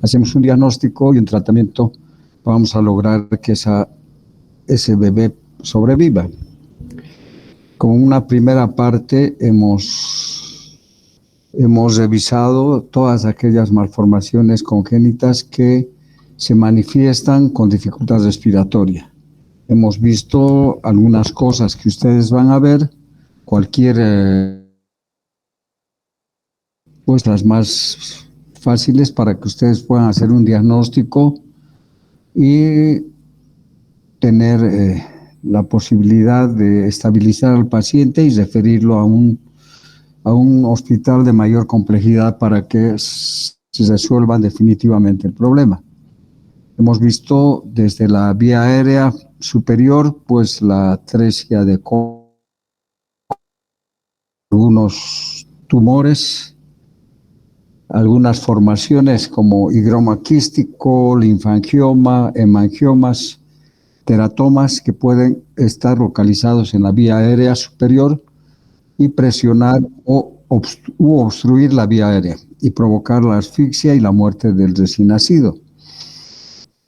hacemos un diagnóstico y un tratamiento, vamos a lograr que ese bebé sobreviva. Como una primera parte hemos revisado todas aquellas malformaciones congénitas que se manifiestan con dificultad respiratoria. Hemos visto algunas cosas que ustedes van a ver, pues las más fáciles para que ustedes puedan hacer un diagnóstico y tener la posibilidad de estabilizar al paciente y referirlo a un hospital de mayor complejidad para que se resuelvan definitivamente el problema. Hemos visto desde la vía aérea superior, pues la atresia de algunos tumores, algunas formaciones como higroma quístico, linfangioma, hemangiomas, teratomas que pueden estar localizados en la vía aérea superior y presionar u obstruir la vía aérea y provocar la asfixia y la muerte del recién nacido.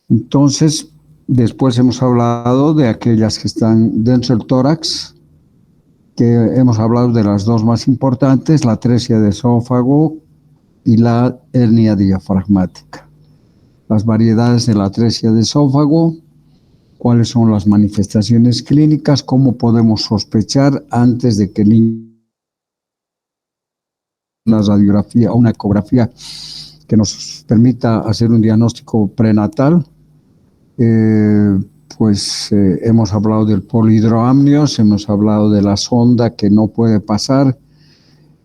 Entonces, después hemos hablado de aquellas que están dentro del tórax, que hemos hablado de las dos más importantes, la atresia de esófago y la hernia diafragmática. Las variedades de la atresia de esófago, cuáles son las manifestaciones clínicas, cómo podemos sospechar antes de que el niño una radiografía o una ecografía que nos permita hacer un diagnóstico prenatal. Hemos hablado del polihidroamnios, hemos hablado de la sonda que no puede pasar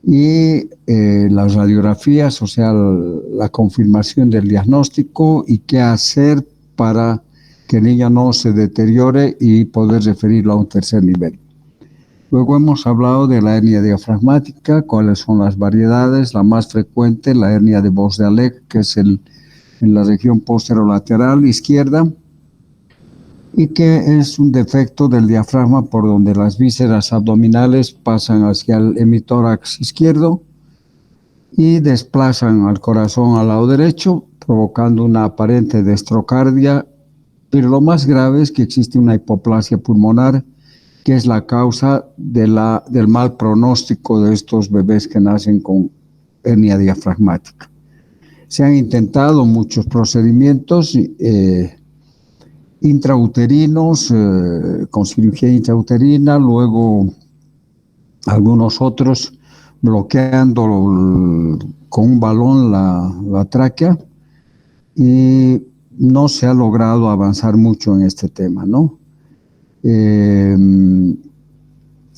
y las radiografías, o sea, la confirmación del diagnóstico y qué hacer para que el niño no se deteriore y poder referirlo a un tercer nivel. Luego hemos hablado de la hernia diafragmática, cuáles son las variedades, la más frecuente, la hernia de Bos-de-Alecq, que es en la región posterolateral izquierda, y que es un defecto del diafragma por donde las vísceras abdominales pasan hacia el hemitórax izquierdo y desplazan al corazón al lado derecho, provocando una aparente destrocardia, pero lo más grave es que existe una hipoplasia pulmonar, que es la causa del mal pronóstico de estos bebés que nacen con hernia diafragmática. Se han intentado muchos procedimientos intrauterinos, con cirugía intrauterina, luego algunos otros bloqueando con un balón la tráquea, y no se ha logrado avanzar mucho en este tema, ¿no?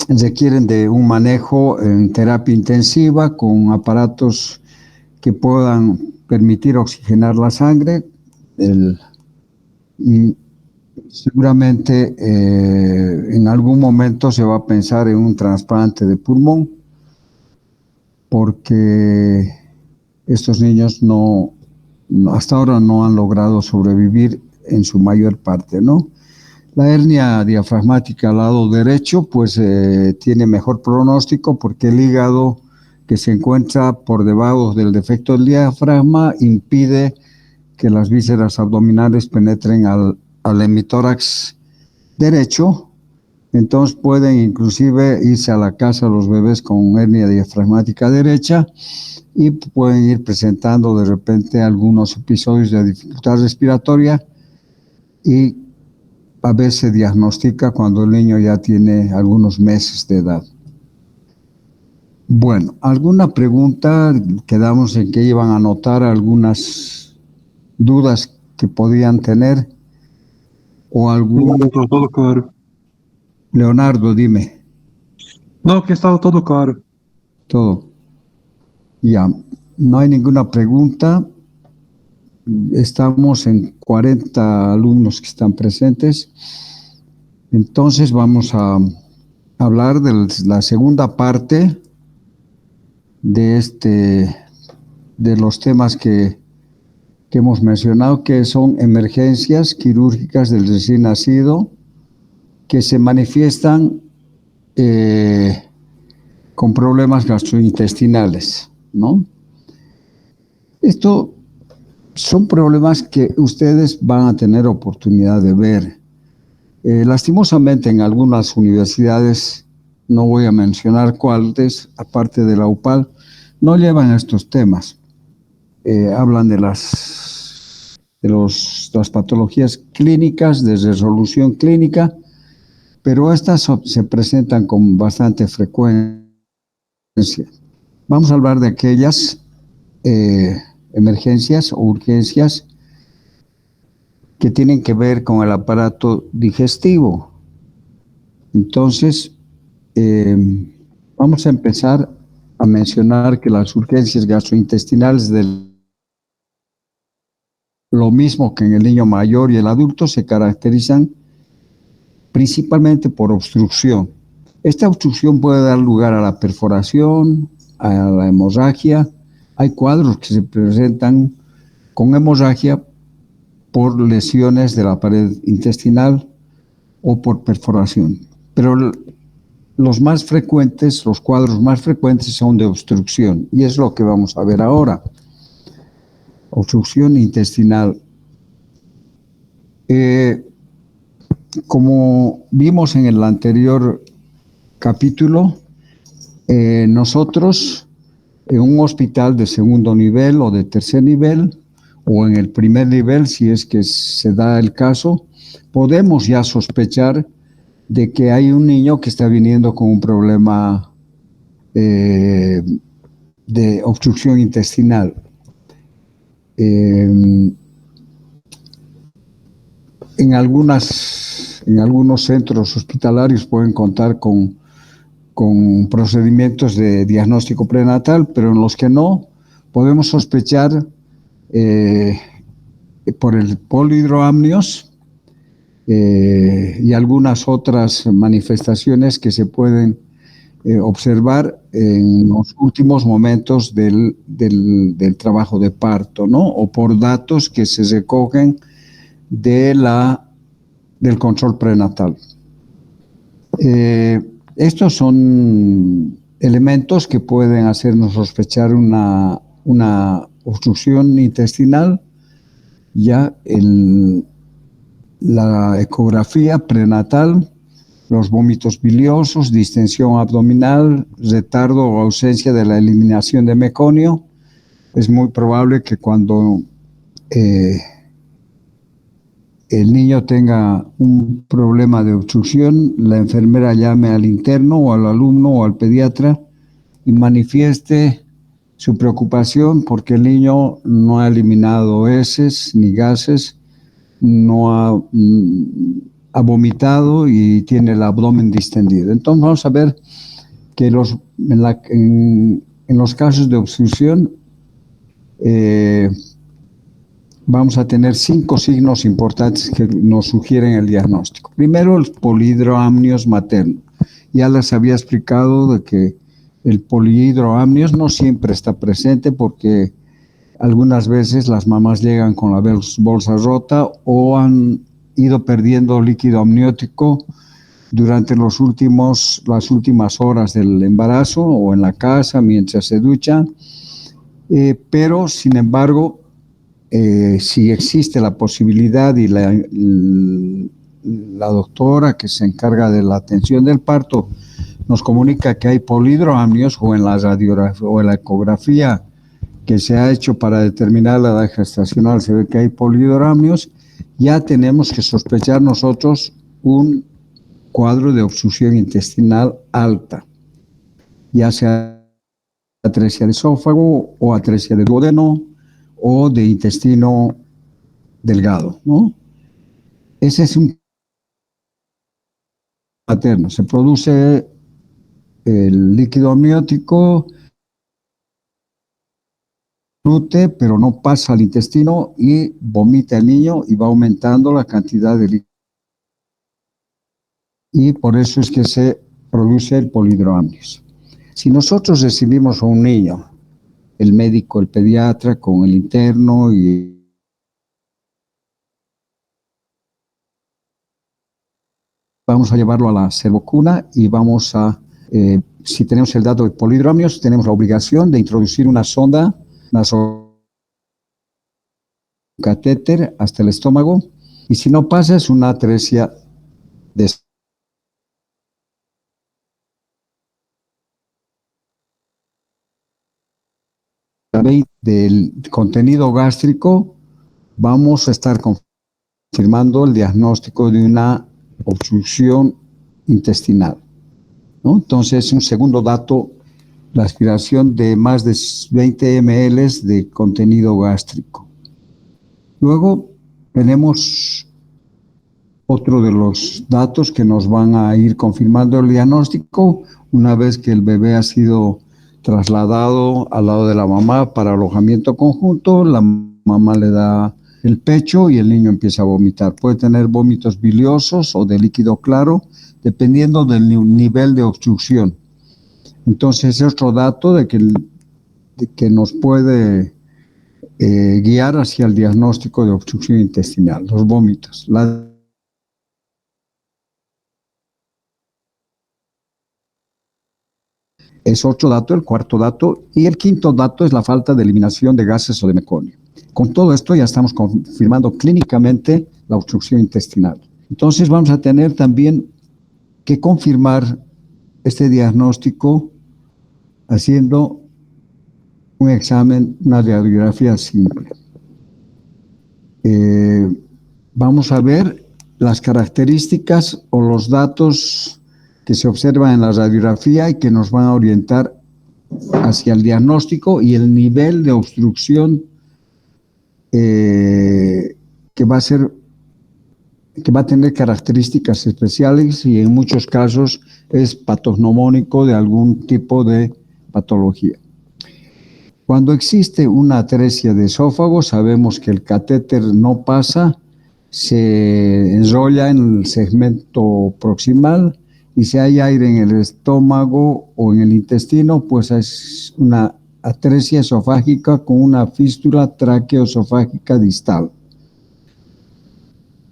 Requieren de un manejo en terapia intensiva con aparatos que puedan permitir oxigenar la sangre y seguramente en algún momento se va a pensar en un trasplante de pulmón, porque estos niños hasta ahora no han logrado sobrevivir en su mayor parte, ¿no? La hernia diafragmática al lado derecho, pues tiene mejor pronóstico porque el hígado que se encuentra por debajo del defecto del diafragma impide que las vísceras abdominales penetren al hemitórax derecho. Entonces pueden inclusive irse a la casa los bebés con hernia diafragmática derecha y pueden ir presentando de repente algunos episodios de dificultad respiratoria, y a veces se diagnostica cuando el niño ya tiene algunos meses de edad. Bueno, ¿alguna pregunta? Quedamos en que iban a anotar algunas dudas que podían tener o algún... No, todo claro. Leonardo, dime. No, que estaba todo claro. Todo. Ya, no hay ninguna pregunta. Estamos en 40 alumnos que están presentes. Entonces vamos a hablar de la segunda parte de los temas que hemos mencionado, que son emergencias quirúrgicas del recién nacido, que se manifiestan con problemas gastrointestinales, ¿no? Esto son problemas que ustedes van a tener oportunidad de ver. Lastimosamente en algunas universidades, no voy a mencionar cuáles, aparte de la UPAL, no llevan estos temas. Hablan de las patologías clínicas, de resolución clínica, pero estas se presentan con bastante frecuencia. Vamos a hablar de aquellas emergencias o urgencias que tienen que ver con el aparato digestivo. Entonces, vamos a empezar a mencionar que las urgencias gastrointestinales, lo mismo que en el niño mayor y el adulto, se caracterizan principalmente por obstrucción. Esta obstrucción puede dar lugar a la perforación, a la hemorragia. Hay cuadros que se presentan con hemorragia por lesiones de la pared intestinal o por perforación. Pero los más frecuentes, los cuadros más frecuentes son de obstrucción, y es lo que vamos a ver ahora. Obstrucción intestinal. Como vimos en el anterior capítulo, nosotros en un hospital de segundo nivel o de tercer nivel, o en el primer nivel, si es que se da el caso, podemos ya sospechar de que hay un niño que está viniendo con un problema de obstrucción intestinal. En algunos centros hospitalarios pueden contar con procedimientos de diagnóstico prenatal, pero en los que no, podemos sospechar por el polihidroamnios y algunas otras manifestaciones que se pueden observar en los últimos momentos del trabajo de parto, ¿no? O por datos que se recogen del control prenatal. Estos son elementos que pueden hacernos sospechar una obstrucción intestinal. Ya la ecografía prenatal, los vómitos biliosos, distensión abdominal, retardo o ausencia de la eliminación de meconio. Es muy probable que cuando el niño tenga un problema de obstrucción, la enfermera llame al interno o al alumno o al pediatra y manifieste su preocupación porque el niño no ha eliminado heces ni gases, no ha vomitado y tiene el abdomen distendido. Entonces vamos a ver que en los casos de obstrucción vamos a tener 5 signos importantes que nos sugieren el diagnóstico. Primero, el polihidroamnios materno. Ya les había explicado de que el polihidroamnios no siempre está presente porque algunas veces las mamás llegan con la bolsa rota o han ido perdiendo líquido amniótico durante las últimas horas del embarazo o en la casa mientras se duchan, pero sin embargo, si existe la posibilidad y la doctora que se encarga de la atención del parto nos comunica que hay polihidroamnios o en la radiografía o en la ecografía que se ha hecho para determinar la edad gestacional se ve que hay polihidroamnios, ya tenemos que sospechar nosotros un cuadro de obstrucción intestinal alta, ya sea atresia de esófago o atresia de duodeno o de intestino delgado, ¿no? Ese es un materno. Se produce el líquido amniótico, pero no pasa al intestino y vomita el niño y va aumentando la cantidad de líquido. Y por eso es que se produce el polihidroamnios. Si nosotros recibimos a un niño, el médico, el pediatra, con el interno y vamos a llevarlo a la servocuna y vamos a, si tenemos el dato de polihidroamnios, tenemos la obligación de introducir una sonda catéter hasta el estómago, y si no pasa es una atresia de del contenido gástrico. Vamos a estar confirmando el diagnóstico de una obstrucción intestinal, ¿no? Entonces, un segundo dato, la aspiración de más de 20 ml de contenido gástrico. Luego tenemos otro de los datos que nos van a ir confirmando el diagnóstico una vez que el bebé ha sido trasladado al lado de la mamá para alojamiento conjunto. La mamá le da el pecho y el niño empieza a vomitar. Puede tener vómitos biliosos o de líquido claro, dependiendo del nivel de obstrucción. Entonces, es otro dato de que nos puede guiar hacia el diagnóstico de obstrucción intestinal, los vómitos. Es otro dato, el cuarto dato. Y el quinto dato es la falta de eliminación de gases o de meconio. Con todo esto ya estamos confirmando clínicamente la obstrucción intestinal. Entonces vamos a tener también que confirmar este diagnóstico haciendo un examen, una radiografía simple. Vamos a ver las características o los datos que se observan en la radiografía y que nos van a orientar hacia el diagnóstico y el nivel de obstrucción que va a tener características especiales y en muchos casos es patognomónico de algún tipo de patología. Cuando existe una atresia de esófago, sabemos que el catéter no pasa, se enrolla en el segmento proximal, y si hay aire en el estómago o en el intestino, pues es una atresia esofágica con una fístula tráqueo-esofágica distal.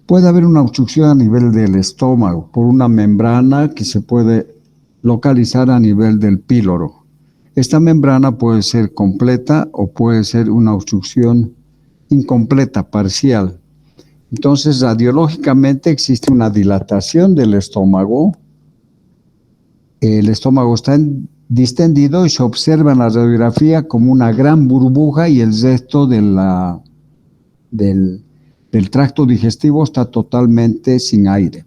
Puede haber una obstrucción a nivel del estómago por una membrana que se puede localizar a nivel del píloro. Esta membrana puede ser completa o puede ser una obstrucción incompleta, parcial. Entonces, radiológicamente existe una dilatación del estómago. El estómago está distendido y se observa en la radiografía como una gran burbuja y el resto del tracto digestivo está totalmente sin aire.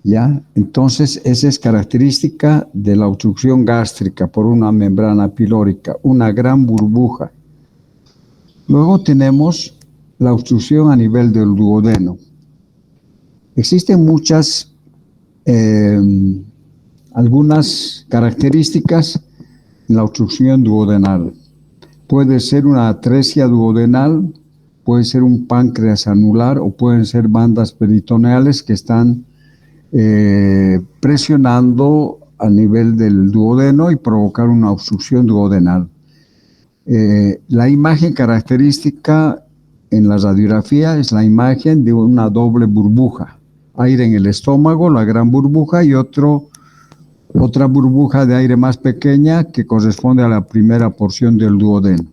¿Ya? Entonces, esa es característica de la obstrucción gástrica por una membrana pilórica, una gran burbuja. Luego tenemos la obstrucción a nivel del duodeno. Existen algunas características en la obstrucción duodenal. Puede ser una atresia duodenal, puede ser un páncreas anular o pueden ser bandas peritoneales que están presionando a nivel del duodeno y provocar una obstrucción duodenal. La imagen característica en la radiografía es la imagen de una doble burbuja, aire en el estómago, la gran burbuja, y otra burbuja de aire más pequeña que corresponde a la primera porción del duodeno.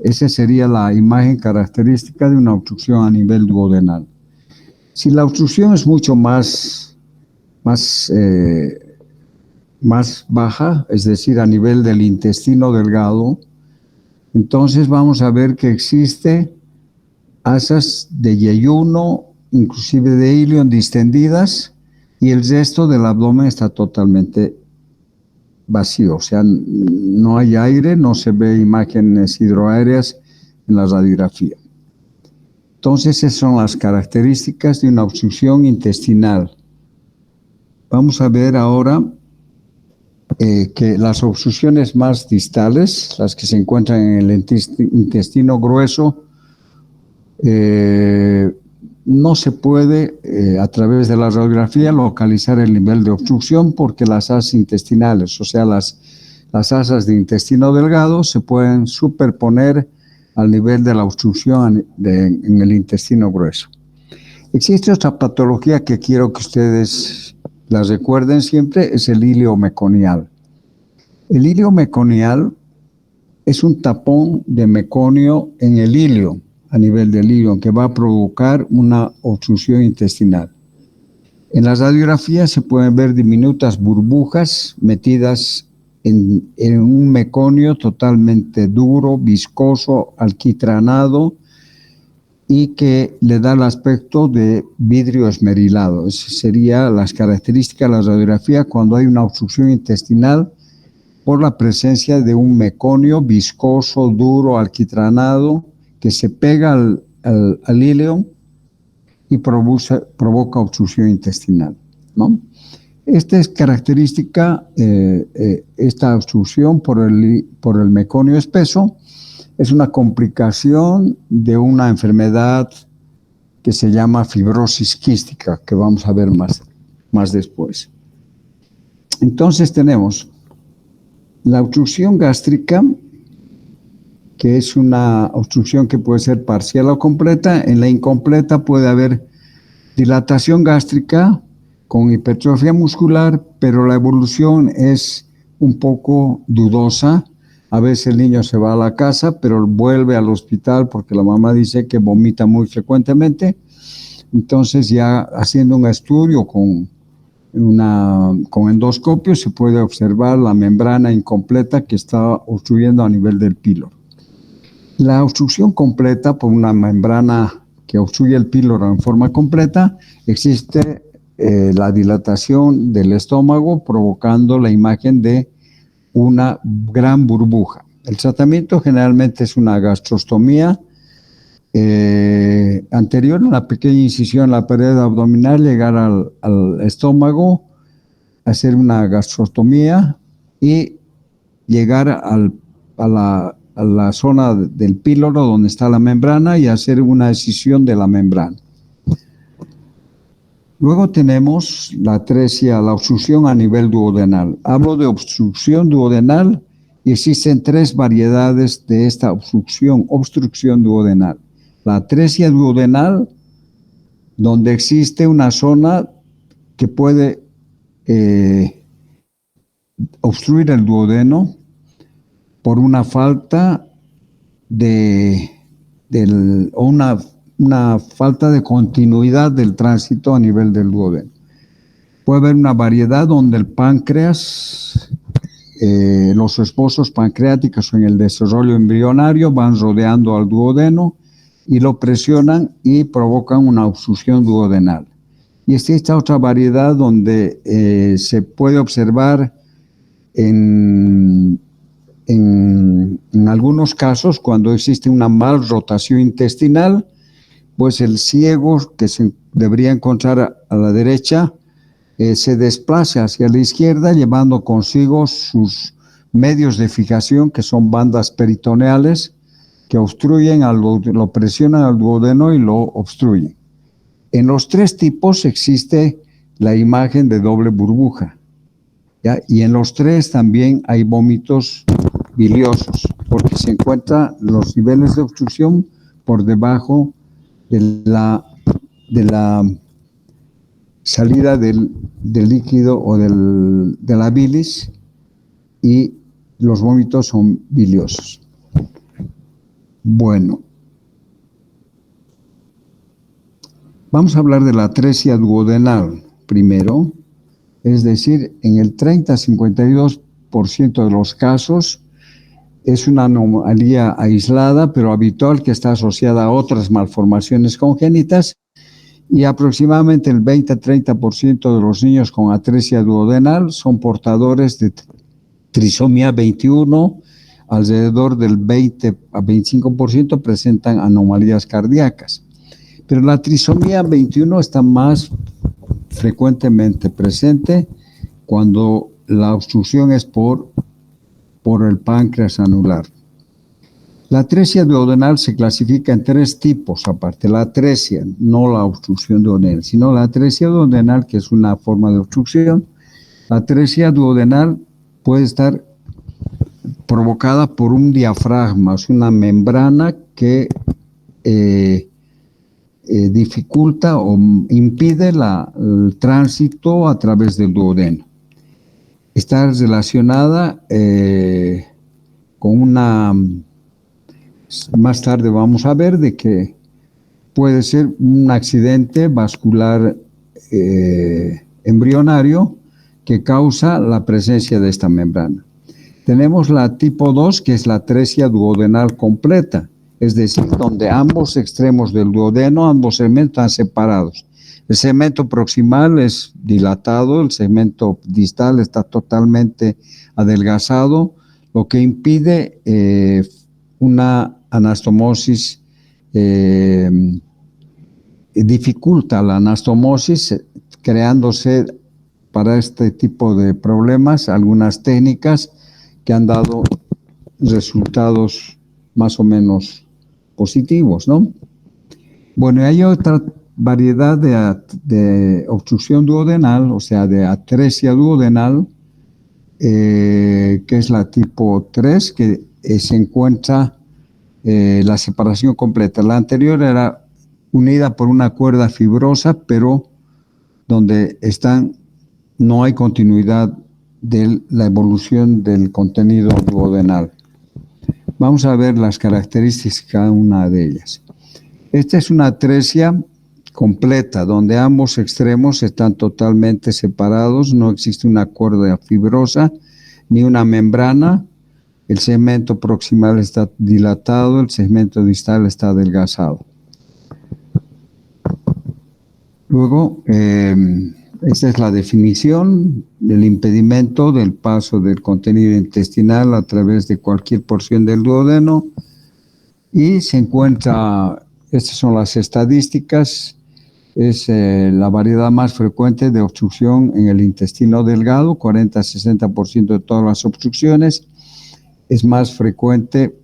Esa sería la imagen característica de una obstrucción a nivel duodenal. Si la obstrucción es mucho más baja, es decir, a nivel del intestino delgado, entonces vamos a ver que existe asas de yeyuno, inclusive de ilion distendidas, y el resto del abdomen está totalmente vacío, o sea, no hay aire, no se ve imágenes hidroaéreas en la radiografía. Entonces, esas son las características de una obstrucción intestinal. Vamos a ver ahora que las obstrucciones más distales, las que se encuentran en el intestino grueso, no se puede a través de la radiografía localizar el nivel de obstrucción porque las asas intestinales, o sea, las asas de intestino delgado se pueden superponer al nivel de la obstrucción en el intestino grueso. Existe otra patología que quiero que ustedes la recuerden siempre, es el ilio meconial. El ilio meconial es un tapón de meconio en el ilio, a nivel del hígado, que va a provocar una obstrucción intestinal. En las radiografías se pueden ver diminutas burbujas metidas en un meconio totalmente duro, viscoso, alquitranado, y que le da el aspecto de vidrio esmerilado. Esas serían las características de la radiografía cuando hay una obstrucción intestinal por la presencia de un meconio viscoso, duro, alquitranado, que se pega al íleo y provoca obstrucción intestinal, ¿no? Esta es característica, esta obstrucción por el meconio espeso, es una complicación de una enfermedad que se llama fibrosis quística, que vamos a ver más después. Entonces tenemos la obstrucción gástrica, que es una obstrucción que puede ser parcial o completa. En la incompleta puede haber dilatación gástrica con hipertrofia muscular, pero la evolución es un poco dudosa. A veces el niño se va a la casa, pero vuelve al hospital porque la mamá dice que vomita muy frecuentemente. Entonces, ya haciendo un estudio con endoscopio se puede observar la membrana incompleta que está obstruyendo a nivel del píloro. La obstrucción completa por una membrana que obstruye el píloro en forma completa, existe la dilatación del estómago provocando la imagen de una gran burbuja. El tratamiento generalmente es una gastrostomía anterior, una pequeña incisión en la pared abdominal, llegar al estómago, hacer una gastrostomía y llegar a la zona del píloro donde está la membrana y hacer una escisión de la membrana. Luego tenemos la atresia, la obstrucción a nivel duodenal. Hablo de obstrucción duodenal y existen tres variedades de esta obstrucción duodenal. La atresia duodenal, donde existe una zona que puede obstruir el duodeno por una falta una falta de continuidad del tránsito a nivel del duodeno. Puede haber una variedad donde el páncreas, los esposos pancreáticos en el desarrollo embrionario van rodeando al duodeno y lo presionan y provocan una obstrucción duodenal. Y esta otra variedad donde se puede observar en algunos casos, cuando existe una mal rotación intestinal, pues el ciego que se debería encontrar a la derecha se desplaza hacia la izquierda, llevando consigo sus medios de fijación, que son bandas peritoneales, que obstruyen, lo presionan al duodeno y lo obstruyen. En los tres tipos existe la imagen de doble burbuja, ¿ya? Y en los tres también hay vómitos biliosos, porque se encuentran los niveles de obstrucción por debajo de la salida del líquido o de la bilis, y los vómitos son biliosos. Bueno, vamos a hablar de la atresia duodenal primero, es decir, en el 30-52% de los casos es una anomalía aislada, pero habitual, que está asociada a otras malformaciones congénitas, y aproximadamente el 20-30% de los niños con atresia duodenal son portadores de trisomía 21, alrededor del 20-25% presentan anomalías cardíacas. Pero la trisomía 21 está más frecuentemente presente cuando la obstrucción es por el páncreas anular. La atresia duodenal se clasifica en tres tipos aparte. La atresia, no la obstrucción duodenal, sino la atresia duodenal, que es una forma de obstrucción. La atresia duodenal puede estar provocada por un diafragma, es una membrana que dificulta o impide el tránsito a través del duodeno. Está relacionada con una Más tarde vamos a ver de que puede ser un accidente vascular embrionario que causa la presencia de esta membrana. Tenemos la tipo 2, que es la atresia duodenal completa, es decir, donde ambos extremos del duodeno, ambos segmentos están separados. El segmento proximal es dilatado, el segmento distal está totalmente adelgazado, lo que impide una anastomosis, dificulta la anastomosis, creándose para este tipo de problemas algunas técnicas que han dado resultados más o menos positivos, ¿no? Bueno, hay otra variedad de obstrucción duodenal, o sea, de atresia duodenal, que es la tipo 3, que se encuentra la separación completa. La anterior era unida por una cuerda fibrosa, pero donde no hay continuidad de la evolución del contenido duodenal. Vamos a ver las características de cada una de ellas. Esta es una atresia completa, donde ambos extremos están totalmente separados, no existe una cuerda fibrosa ni una membrana, el segmento proximal está dilatado, el segmento distal está adelgazado. Luego, esta es la definición del impedimento del paso del contenido intestinal a través de cualquier porción del duodeno, y se encuentra, estas son las estadísticas, es la variedad más frecuente de obstrucción en el intestino delgado, 40-60% de todas las obstrucciones, es más frecuente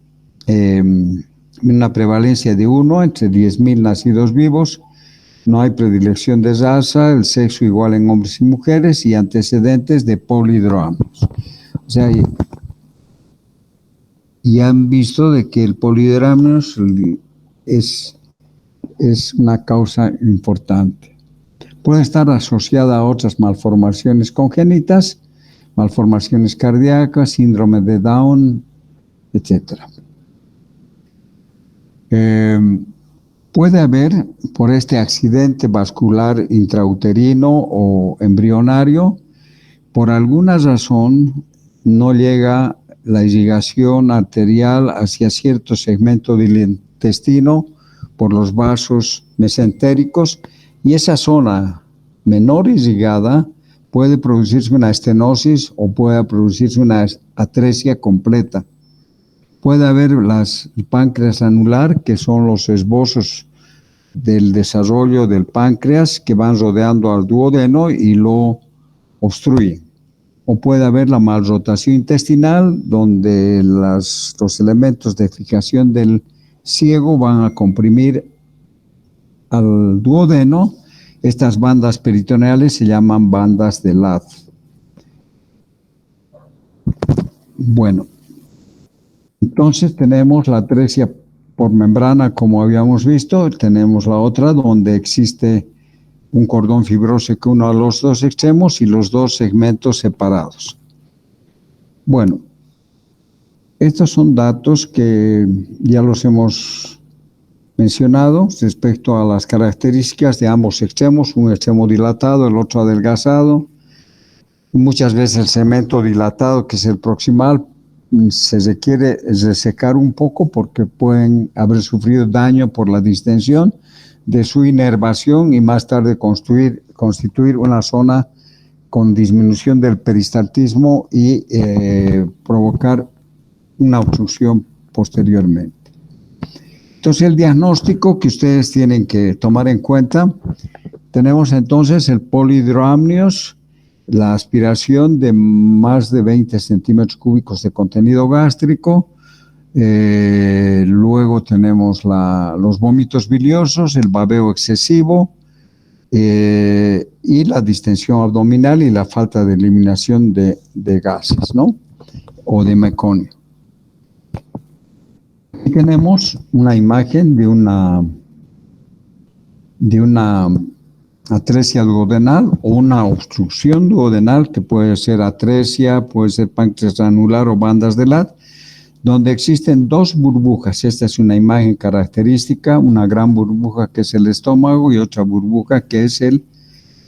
una prevalencia de 1 entre 10.000 nacidos vivos. No hay predilección de raza, el sexo igual en hombres y mujeres y antecedentes de polihidroamnios. O sea, y han visto de que el polihidroamnios es una causa importante. Puede estar asociada a otras malformaciones congénitas, malformaciones cardíacas, síndrome de Down, etc. Puede haber, por este accidente vascular intrauterino o embrionario, por alguna razón no llega la irrigación arterial hacia cierto segmento del intestino por los vasos mesentéricos, y esa zona menor irrigada puede producirse una estenosis o puede producirse una atresia completa. Puede haber el páncreas anular, que son los esbozos del desarrollo del páncreas que van rodeando al duodeno y lo obstruyen. O puede haber la malrotación intestinal, donde los elementos de fijación del ciego van a comprimir al duodeno. Estas bandas peritoneales se llaman bandas de Ladd. Bueno, entonces tenemos la atresia por membrana, como habíamos visto. Tenemos la otra donde existe un cordón fibroso que une a los dos extremos y los dos segmentos separados. Bueno, estos son datos que ya los hemos mencionado respecto a las características de ambos extremos, un extremo dilatado, el otro adelgazado. Muchas veces el segmento dilatado, que es el proximal, se requiere resecar un poco porque pueden haber sufrido daño por la distensión de su inervación y más tarde constituir una zona con disminución del peristaltismo y provocar una obstrucción posteriormente. Entonces, el diagnóstico que ustedes tienen que tomar en cuenta, tenemos entonces el polihidroamnios, la aspiración de más de 20 centímetros cúbicos de contenido gástrico, luego tenemos los vómitos biliosos, el babeo excesivo y la distensión abdominal y la falta de eliminación de gases, ¿no? O de meconio. Aquí tenemos una imagen de una atresia duodenal o una obstrucción duodenal, que puede ser atresia, puede ser páncreas anular o bandas de Ladd, donde existen dos burbujas. Esta es una imagen característica, una gran burbuja que es el estómago y otra burbuja que es el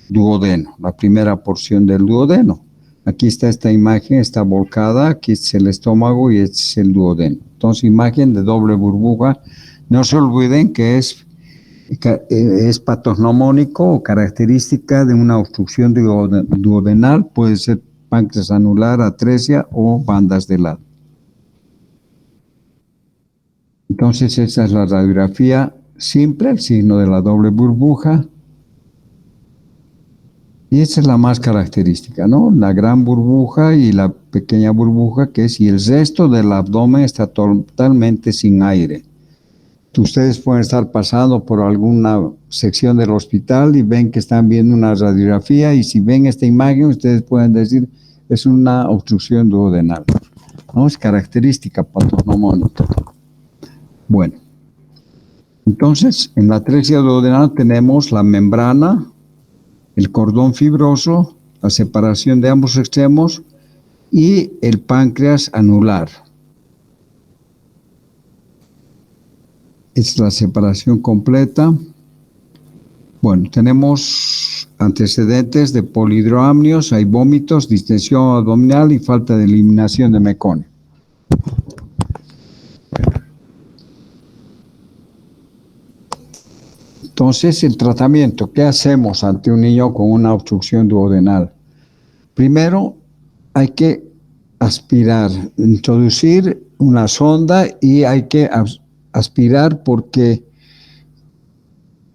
duodeno, la primera porción del duodeno. Aquí está esta imagen, está volcada, aquí es el estómago y este es el duodeno. Entonces, imagen de doble burbuja. No se olviden que es patognomónico o característica de una obstrucción duodenal, puede ser páncreas anular, atresia o bandas de lado. Entonces, esa es la radiografía simple, el signo de la doble burbuja. Y esa es la más característica, ¿no? La gran burbuja y la pequeña burbuja, que es, y el resto del abdomen está totalmente sin aire. Ustedes pueden estar pasando por alguna sección del hospital y ven que están viendo una radiografía, y si ven esta imagen, ustedes pueden decir, es una obstrucción duodenal, ¿no? Es característica patognomónica. Bueno, entonces, en la atresia duodenal tenemos la membrana, el cordón fibroso, la separación de ambos extremos y el páncreas anular. Es la separación completa. Bueno, tenemos antecedentes de polihidroamnios, hay vómitos, distensión abdominal y falta de eliminación de meconio. Entonces, el tratamiento, ¿qué hacemos ante un niño con una obstrucción duodenal? Primero, hay que aspirar, introducir una sonda y hay que aspirar, porque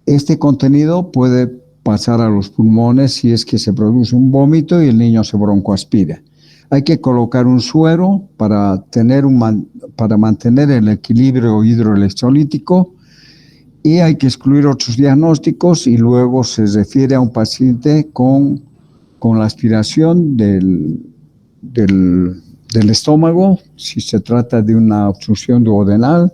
este contenido puede pasar a los pulmones si es que se produce un vómito y el niño se broncoaspira. Hay que colocar un suero para mantener el equilibrio hidroelectrolítico, y hay que excluir otros diagnósticos, y luego se refiere a un paciente con la aspiración del estómago, si se trata de una obstrucción duodenal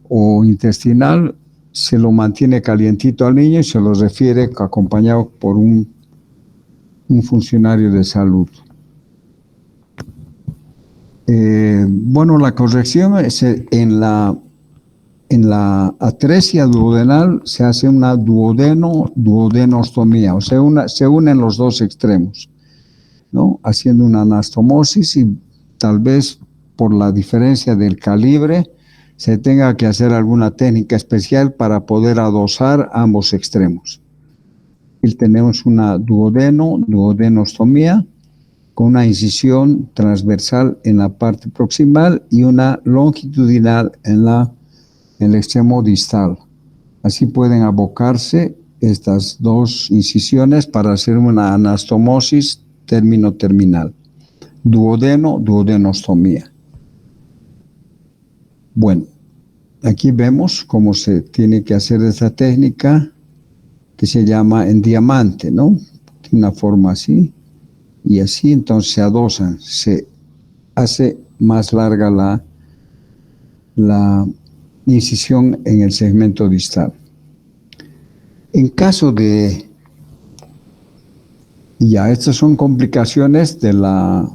o intestinal, se lo mantiene calientito al niño y se lo refiere acompañado por un funcionario de salud. Bueno, la corrección es en la atresia duodenal se hace una duodenostomía, o sea, se unen los dos extremos, ¿no? Haciendo una anastomosis, y tal vez por la diferencia del calibre se tenga que hacer alguna técnica especial para poder adosar ambos extremos. Y tenemos una duodenostomía con una incisión transversal en la parte proximal y una longitudinal en el extremo distal. Así pueden abocarse estas dos incisiones para hacer una anastomosis término-terminal. Duodenostomía. Bueno, aquí vemos cómo se tiene que hacer esta técnica que se llama en diamante, ¿no? Tiene una forma así y así, entonces se adosan, se hace más larga la incisión en el segmento distal. En caso de, estas son complicaciones de la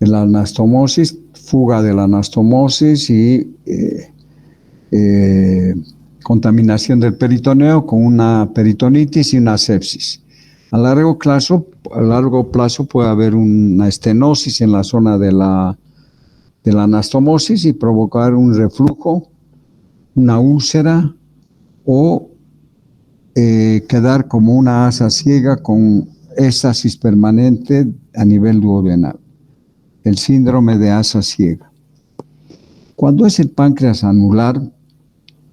anastomosis, fuga de la anastomosis y contaminación del peritoneo con una peritonitis y una sepsis. A largo plazo puede haber una estenosis en la zona de la anastomosis y provocar un reflujo, una úlcera, o quedar como una asa ciega con éstasis permanente a nivel duodenal, el síndrome de asa ciega. Cuando es el páncreas anular,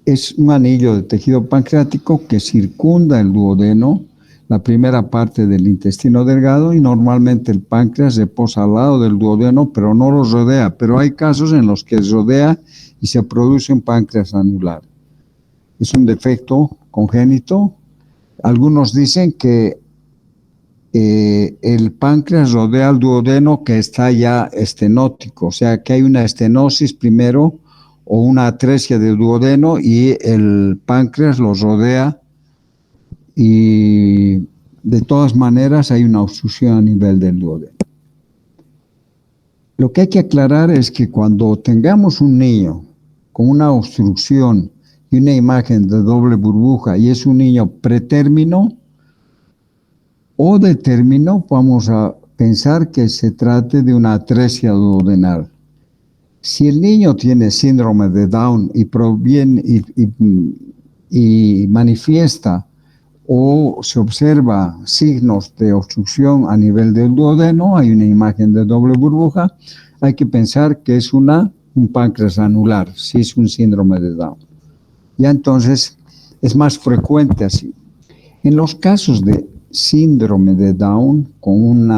es un anillo de tejido pancreático que circunda el duodeno, la primera parte del intestino delgado, y normalmente el páncreas reposa al lado del duodeno, pero no lo rodea. Pero hay casos en los que rodea y se produce un páncreas anular. Es un defecto congénito. Algunos dicen que el páncreas rodea al duodeno que está ya estenótico, o sea que hay una estenosis primero o una atresia del duodeno y el páncreas lo rodea, y de todas maneras hay una obstrucción a nivel del duodeno. Lo que hay que aclarar es que cuando tengamos un niño con una obstrucción y una imagen de doble burbuja y es un niño pretérmino o de término, vamos a pensar que se trate de una atresia duodenal. Si el niño tiene síndrome de Down y proviene y manifiesta o se observa signos de obstrucción a nivel del duodeno, hay una imagen de doble burbuja, hay que pensar que es un páncreas anular, si es un síndrome de Down. Ya entonces es más frecuente así. En los casos de síndrome de Down con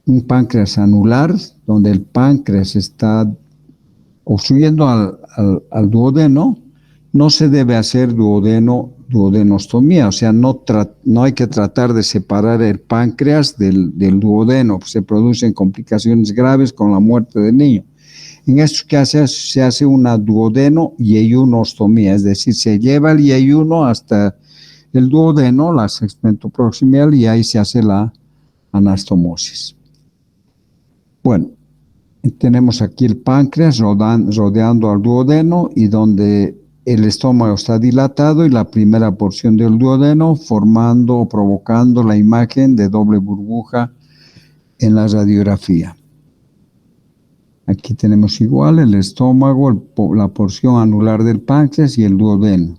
un páncreas anular, donde el páncreas está obstruyendo al duodeno, no se debe hacer duodenostomía, o sea, no hay que tratar de separar el páncreas del duodeno, se producen complicaciones graves con la muerte del niño. En estos casos se hace una duodeno-yeyunostomía, es decir, se lleva el yeyuno hasta el duodeno, la segmento proximal, y ahí se hace la anastomosis. Bueno, tenemos aquí el páncreas rodeando al duodeno y donde el estómago está dilatado y la primera porción del duodeno formando o provocando la imagen de doble burbuja en la radiografía. Aquí tenemos igual el estómago, la porción anular del páncreas y el duodeno.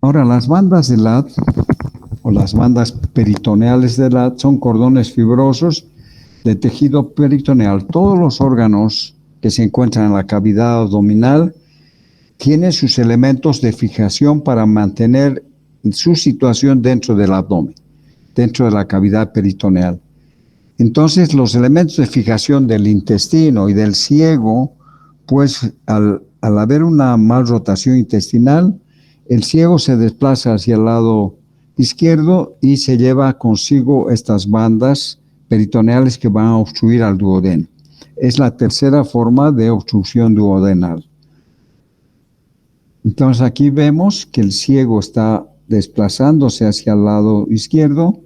Ahora, las bandas de Ladd o las bandas peritoneales de Ladd son cordones fibrosos de tejido peritoneal. Todos los órganos que se encuentran en la cavidad abdominal tienen sus elementos de fijación para mantener su situación dentro del abdomen, dentro de la cavidad peritoneal. Entonces, los elementos de fijación del intestino y del ciego, pues al haber una mal rotación intestinal, el ciego se desplaza hacia el lado izquierdo y se lleva consigo estas bandas peritoneales que van a obstruir al duodeno. Es la tercera forma de obstrucción duodenal. Entonces aquí vemos que el ciego está desplazándose hacia el lado izquierdo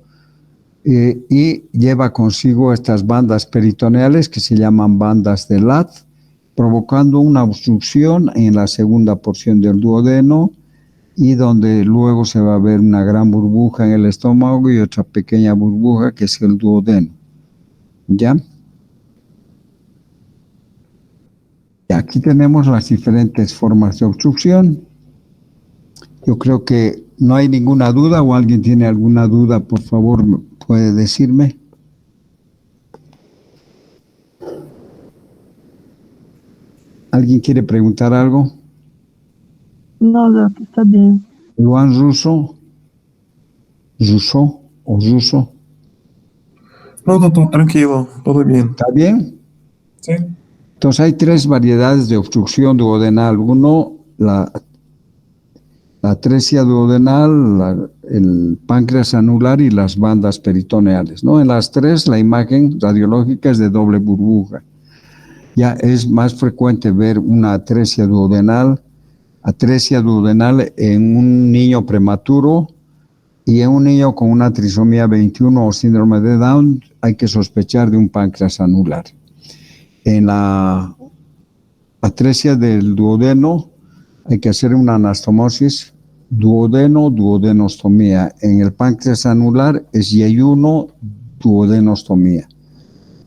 y lleva consigo estas bandas peritoneales que se llaman bandas de Ladd, provocando una obstrucción en la segunda porción del duodeno y donde luego se va a ver una gran burbuja en el estómago y otra pequeña burbuja que es el duodeno. ¿Ya? Y aquí tenemos las diferentes formas de obstrucción. Yo creo que no hay ninguna duda, o alguien tiene alguna duda, por favor, puede decirme. ¿Alguien quiere preguntar algo? No, Doc, está bien. Luan Russo o Russo, No, doctor, tranquilo, todo bien. ¿está bien? Sí. Entonces hay tres variedades de obstrucción duodenal. Uno, la atresia duodenal, el páncreas anular y las bandas peritoneales, ¿no? En las tres la imagen radiológica es de doble burbuja. Ya es más frecuente ver una atresia duodenal en un niño prematuro y en un niño con una trisomía 21 o síndrome de Down hay que sospechar de un páncreas anular. En la atresia del duodeno hay que hacer una anastomosis duodenostomía. En el páncreas anular es yeyuno duodenostomía.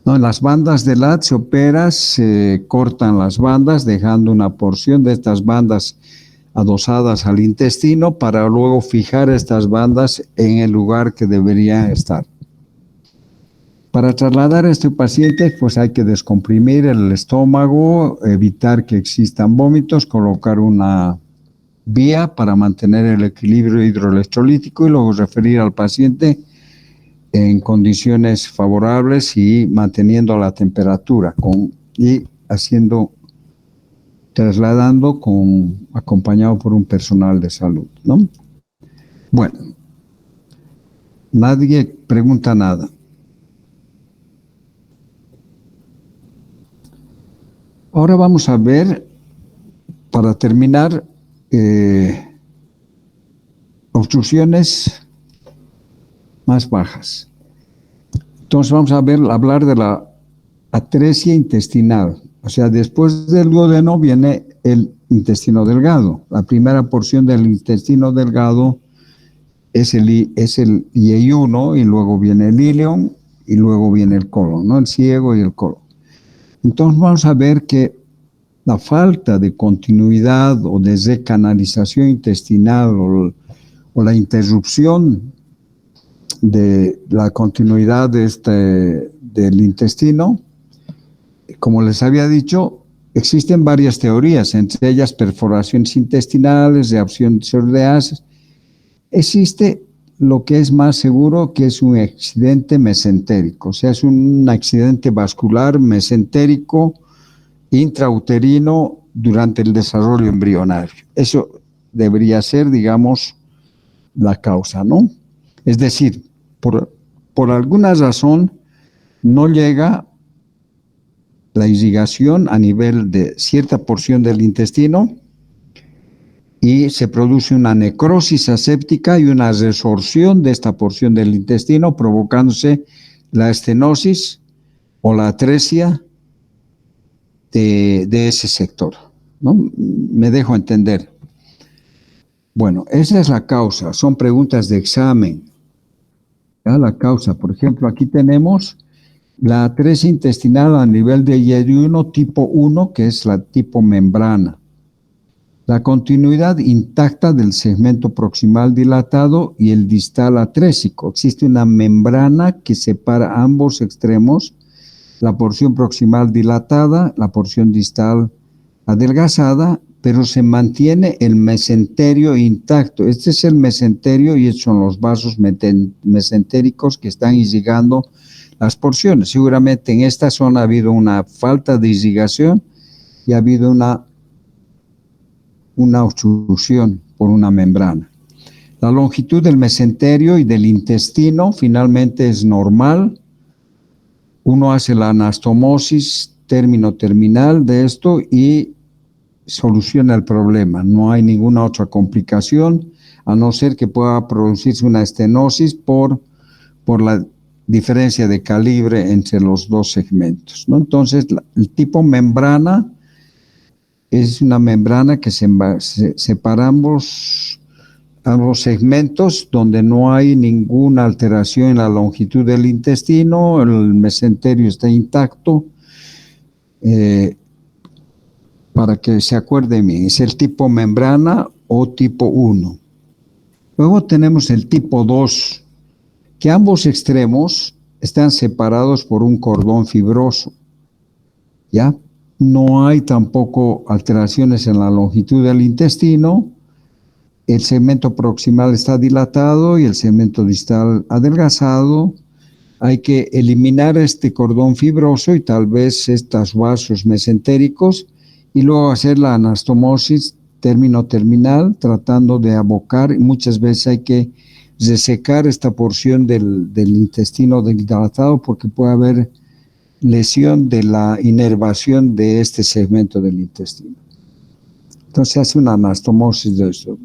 No, en las bandas de Ladd se opera, se cortan las bandas dejando una porción de estas bandas adosadas al intestino para luego fijar estas bandas en el lugar que deberían estar. Para trasladar a este paciente, pues hay que descomprimir el estómago, evitar que existan vómitos, colocar una vía para mantener el equilibrio hidroelectrolítico y luego referir al paciente en condiciones favorables y manteniendo la temperatura y trasladando acompañado por un personal de salud, ¿no? Bueno, nadie pregunta nada. Ahora vamos a ver, para terminar, obstrucciones más bajas. Entonces vamos a hablar de la atresia intestinal. O sea, después del duodeno viene el intestino delgado. La primera porción del intestino delgado es el yeyuno, y luego viene el ileón, y luego viene el colon, ¿no? El ciego y el colon. Entonces vamos a ver que la falta de continuidad o de recanalización intestinal o la interrupción de la continuidad del intestino, como les había dicho, existen varias teorías, entre ellas perforaciones intestinales, reacción de gases. Existe lo que es más seguro, que es un accidente mesentérico, o sea, es un accidente vascular mesentérico intrauterino durante el desarrollo embrionario. Eso debería ser, digamos, la causa, ¿no? Es decir, por alguna razón no llega la irrigación a nivel de cierta porción del intestino y se produce una necrosis aséptica y una resorción de esta porción del intestino, provocándose la estenosis o la atresia de ese sector, ¿no? Me dejo entender. Bueno, esa es la causa, son preguntas de examen. ¿Ya? La causa, por ejemplo, aquí tenemos la atresia intestinal a nivel de yeyuno tipo 1, que es la tipo membrana. La continuidad intacta del segmento proximal dilatado y el distal atrésico. Existe una membrana que separa ambos extremos, la porción proximal dilatada, la porción distal adelgazada, pero se mantiene el mesenterio intacto. Este es el mesenterio y estos son los vasos mesentéricos que están irrigando las porciones. Seguramente en esta zona ha habido una falta de irrigación y ha habido una obstrucción por una membrana. La longitud del mesenterio y del intestino finalmente es normal. Uno hace la anastomosis término-terminal de esto y soluciona el problema. No hay ninguna otra complicación, a no ser que pueda producirse una estenosis por la diferencia de calibre entre los dos segmentos, ¿no? Entonces, el tipo membrana es una membrana que separa ambos segmentos, donde no hay ninguna alteración en la longitud del intestino, el mesenterio está intacto. Para que se acuerden bien, es el tipo membrana o tipo 1. Luego tenemos el tipo 2, que ambos extremos están separados por un cordón fibroso, ¿ya? No hay tampoco alteraciones en la longitud del intestino, el segmento proximal está dilatado y el segmento distal adelgazado. Hay que eliminar este cordón fibroso y tal vez estos vasos mesentéricos y luego hacer la anastomosis término-terminal, tratando de abocar. Muchas veces hay que resecar esta porción del intestino dilatado porque puede haber lesión de la inervación de este segmento del intestino. Entonces se hace una anastomosis de esto.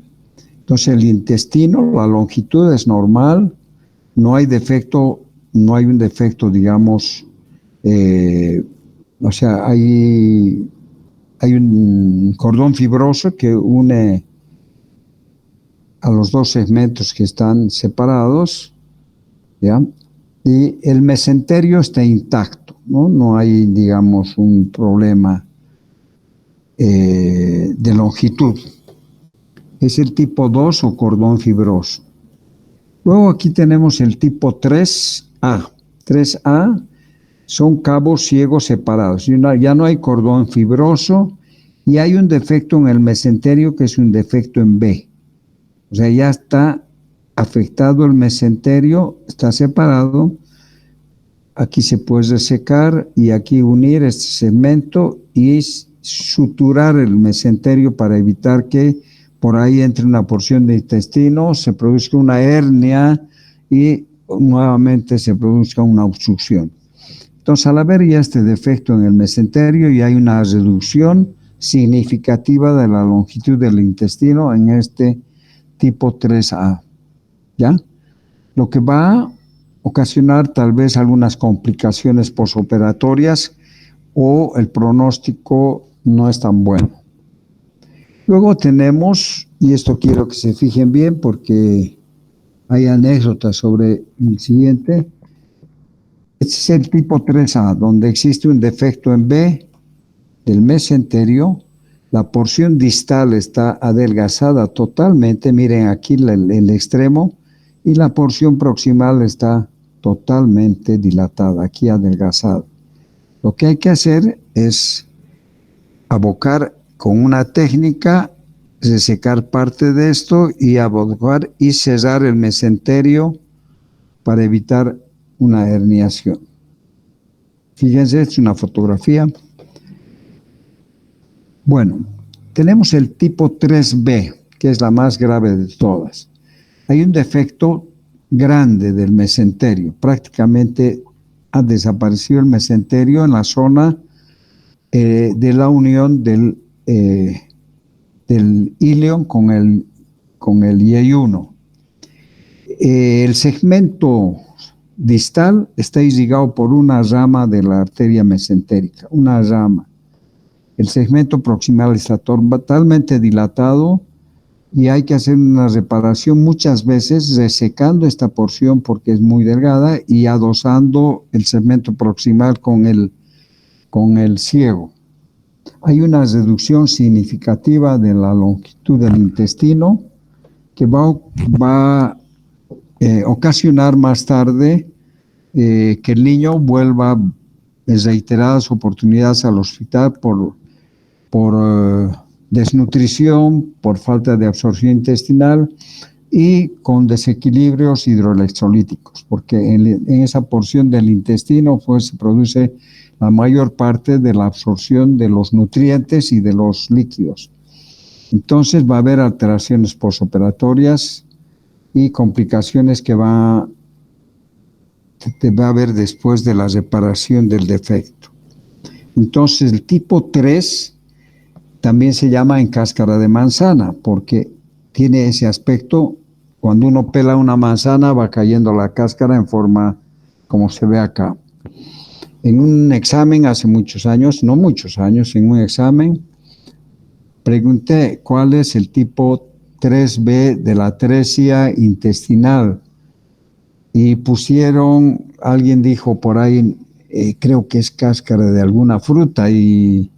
Entonces el intestino, la longitud es normal, no hay defecto, no hay un defecto, digamos, o sea, hay un cordón fibroso que une a los dos segmentos que están separados, ¿ya? Y el mesenterio está intacto, ¿no? No hay, digamos, un problema de longitud. Es el tipo 2 o cordón fibroso. Luego aquí tenemos el tipo 3A. 3A son cabos ciegos separados. Ya no hay cordón fibroso y hay un defecto en el mesenterio que es un defecto en B. O sea, ya está afectado el mesenterio, está separado. Aquí se puede resecar y aquí unir este segmento y suturar el mesenterio para evitar que por ahí entre una porción de intestino, se produzca una hernia y nuevamente se produzca una obstrucción. Entonces, al haber ya este defecto en el mesenterio y hay una reducción significativa de la longitud del intestino en este tipo 3A, ¿ya? Lo que va ocasionar tal vez algunas complicaciones posoperatorias o el pronóstico no es tan bueno. Luego tenemos, y esto quiero que se fijen bien porque hay anécdotas sobre el siguiente. Este es el tipo 3A, donde existe un defecto en B del mesenterio. La porción distal está adelgazada totalmente, miren aquí el extremo, y la porción proximal está totalmente dilatada, aquí adelgazada. Lo que hay que hacer es abocar con una técnica, resecar parte de esto y abocar y cerrar el mesenterio para evitar una herniación. Fíjense, es una fotografía. Bueno, tenemos el tipo 3B, que es la más grave de todas. Hay un defecto grande del mesenterio. Prácticamente ha desaparecido el mesenterio en la zona de la unión del ilion con el Y1. El segmento distal está irrigado por una rama de la arteria mesentérica, una rama. El segmento proximal está totalmente dilatado y hay que hacer una reparación muchas veces resecando esta porción porque es muy delgada y adosando el segmento proximal con el ciego. Hay una reducción significativa de la longitud del intestino que va a ocasionar más tarde que el niño vuelva en reiteradas oportunidades al hospital por desnutrición, por falta de absorción intestinal y con desequilibrios hidroelectrolíticos, porque en esa porción del intestino se produce la mayor parte de la absorción de los nutrientes y de los líquidos. Entonces va a haber alteraciones postoperatorias y complicaciones que va a haber después de la reparación del defecto. Entonces el tipo 3 también se llama en cáscara de manzana porque tiene ese aspecto. Cuando uno pela una manzana va cayendo la cáscara en forma como se ve acá. En un examen hace muchos años, no muchos años, en un examen pregunté cuál es el tipo 3B de la atresia intestinal y alguien dijo por ahí, creo que es cáscara de alguna fruta y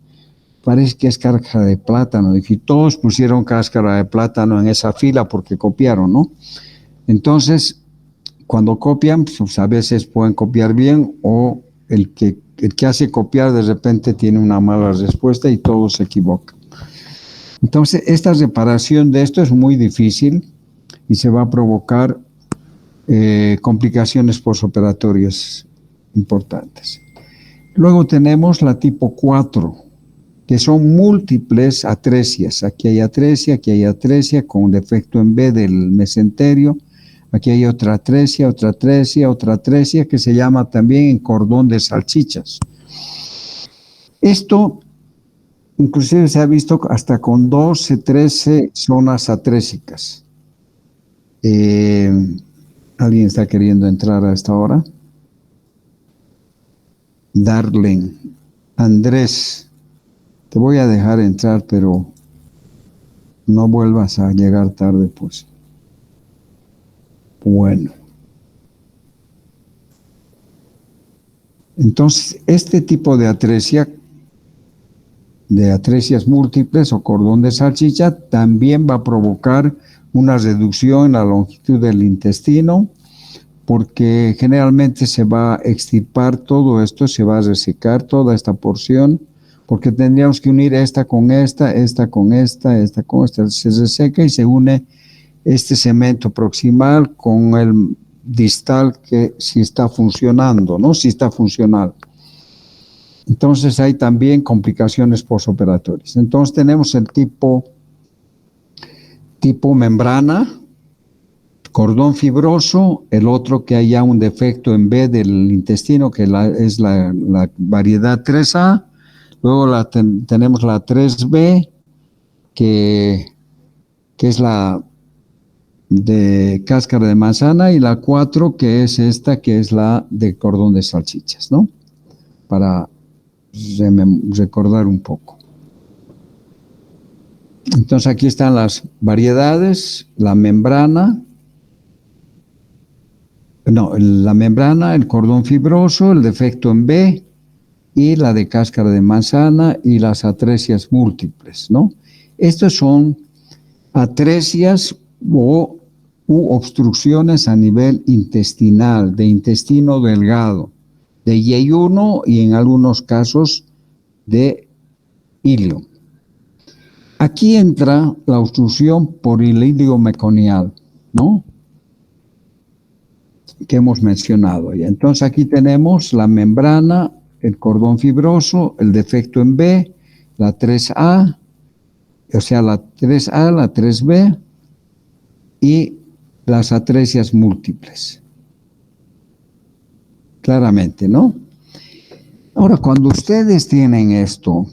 parece que es cáscara de plátano. Y todos pusieron cáscara de plátano en esa fila porque copiaron, ¿no? Entonces, cuando copian, pues a veces pueden copiar bien o el que hace copiar de repente tiene una mala respuesta y todos se equivocan. Entonces, esta reparación de esto es muy difícil y se va a provocar complicaciones postoperatorias importantes. Luego tenemos la tipo 4, que son múltiples atresias. Aquí hay atresia con defecto en B del mesenterio. Aquí hay otra atresia que se llama también cordón de salchichas. Esto inclusive se ha visto hasta con 12, 13 zonas atrésicas. ¿Alguien está queriendo entrar a esta hora? Darlene, Andrés, te voy a dejar entrar, pero no vuelvas a llegar tarde, pues. Bueno. Entonces, este tipo de atresias múltiples o cordón de salchicha también va a provocar una reducción en la longitud del intestino, porque generalmente se va a extirpar todo esto, se va a resecar toda esta porción, porque tendríamos que unir esta con esta con esta, se reseca y se une este segmento proximal con el distal que sí está funcionando, ¿no? Sí está funcional. Entonces hay también complicaciones postoperatorias. Entonces tenemos el tipo membrana, cordón fibroso, el otro que haya un defecto en B del intestino, que es la variedad 3A. Luego tenemos la 3B, que es la de cáscara de manzana, y la 4, que es esta, que es la de cordón de salchichas, ¿no? Para recordar un poco. Entonces aquí están las variedades, la membrana, el cordón fibroso, el defecto en B, y la de cáscara de manzana, y las atresias múltiples, ¿no? Estos son atresias u obstrucciones a nivel intestinal, de intestino delgado, de yeyuno y en algunos casos de ilio. Aquí entra la obstrucción por el ilio meconial, ¿no? Que hemos mencionado ya. Entonces aquí tenemos la membrana, el cordón fibroso, el defecto en B, la 3A, o sea, la 3A, la 3B y las atresias múltiples. Claramente, ¿no? Ahora, cuando ustedes tienen esto,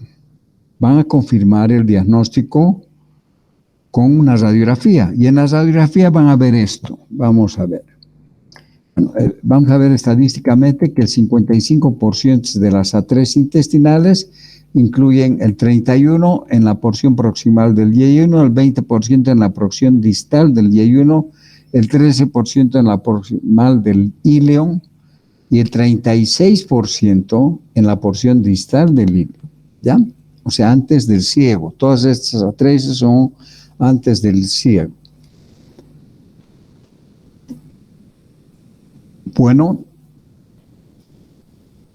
van a confirmar el diagnóstico con una radiografía. Y en la radiografía van a ver esto. Vamos a ver. Bueno, vamos a ver estadísticamente que el 55% de las atresias intestinales incluyen el 31% en la porción proximal del yeyuno, el 20% en la porción distal del yeyuno, el 13% en la proximal del ilion y el 36% en la porción distal del ilion, ¿ya? O sea, antes del ciego. Todas estas atresias son antes del ciego. Bueno,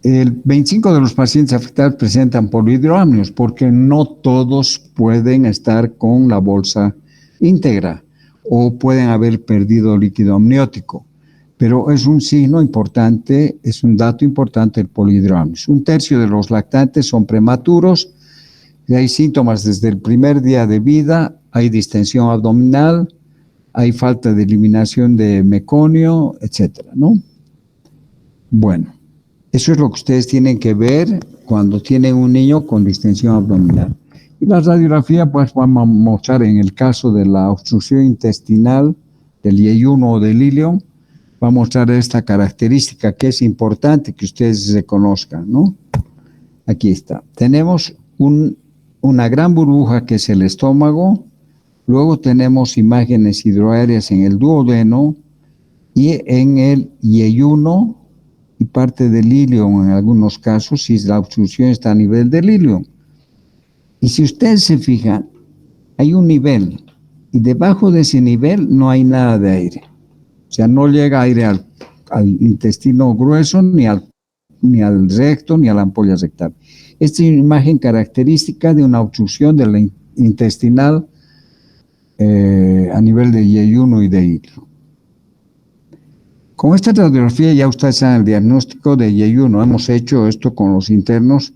el 25% de los pacientes afectados presentan polihidroamnios porque no todos pueden estar con la bolsa íntegra o pueden haber perdido líquido amniótico. Pero es un signo importante, es un dato importante el polihidroamnios. 1/3 de los lactantes son prematuros y hay síntomas desde el primer día de vida, hay distensión abdominal, hay falta de eliminación de meconio, etcétera, ¿no? Bueno, eso es lo que ustedes tienen que ver cuando tienen un niño con distensión abdominal. Y la radiografía, pues vamos a mostrar en el caso de la obstrucción intestinal del yeyuno o del ilion, va a mostrar esta característica que es importante que ustedes reconozcan, ¿no? Aquí está. Tenemos una gran burbuja que es el estómago, luego tenemos imágenes hidroaéreas en el duodeno y en el yeyuno y parte del ilion en algunos casos, si la obstrucción está a nivel del ilion. Y si ustedes se fijan, hay un nivel, y debajo de ese nivel no hay nada de aire. O sea, no llega aire al intestino grueso, ni al recto, ni a la ampolla rectal. Esta es una imagen característica de una obstrucción de la intestinal a nivel de yeyuno y de ilion. Con esta radiografía ya ustedes saben el diagnóstico de yeyuno. Hemos hecho esto con los internos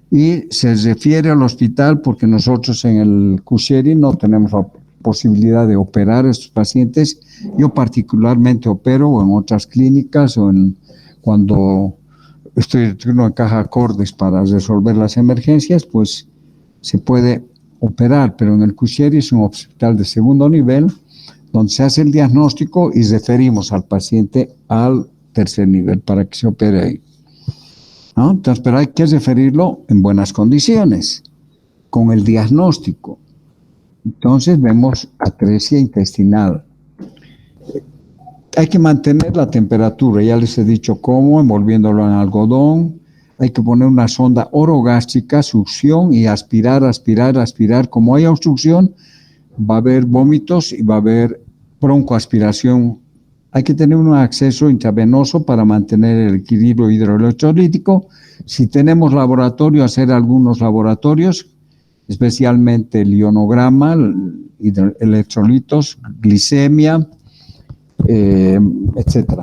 y se refiere al hospital porque nosotros en el Cusheri no tenemos la posibilidad de operar a estos pacientes. Yo particularmente opero en otras clínicas o cuando estoy de turno en Caja Acordes para resolver las emergencias, pues se puede operar, pero en el Cusheri es un hospital de segundo nivel donde se hace el diagnóstico y referimos al paciente al tercer nivel para que se opere ahí, ¿no? Entonces, pero hay que referirlo en buenas condiciones, con el diagnóstico. Entonces vemos atresia intestinal. Hay que mantener la temperatura, ya les he dicho cómo, envolviéndolo en algodón. Hay que poner una sonda orogástrica, succión y aspirar. Como hay obstrucción, va a haber vómitos y va a haber broncoaspiración. Hay que tener un acceso intravenoso para mantener el equilibrio hidroelectrolítico. Si tenemos laboratorio, hacer algunos laboratorios, especialmente el ionograma, electrolitos, glicemia, etcétera.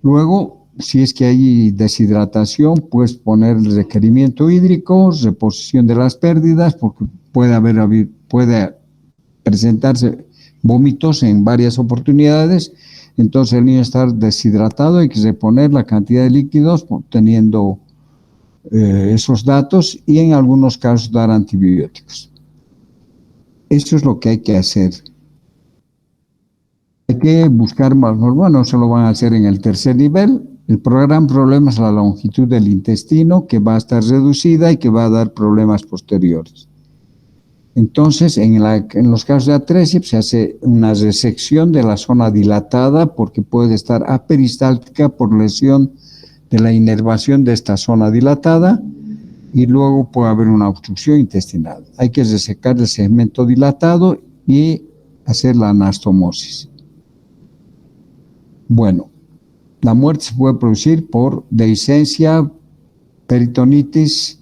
Luego, si es que hay deshidratación, pues poner el requerimiento hídrico, reposición de las pérdidas, porque puede presentarse vómitos en varias oportunidades. Entonces el niño está deshidratado, hay que reponer la cantidad de líquidos teniendo esos datos y en algunos casos dar antibióticos. Eso es lo que hay que hacer. Hay que buscar más, bueno, eso lo van a hacer en el tercer nivel. El gran problema es la longitud del intestino, que va a estar reducida y que va a dar problemas posteriores. Entonces, en los casos de atresia, se hace una resección de la zona dilatada porque puede estar aperistáltica por lesión de la inervación de esta zona dilatada y luego puede haber una obstrucción intestinal. Hay que resecar el segmento dilatado y hacer la anastomosis. Bueno, la muerte se puede producir por dehiscencia, peritonitis,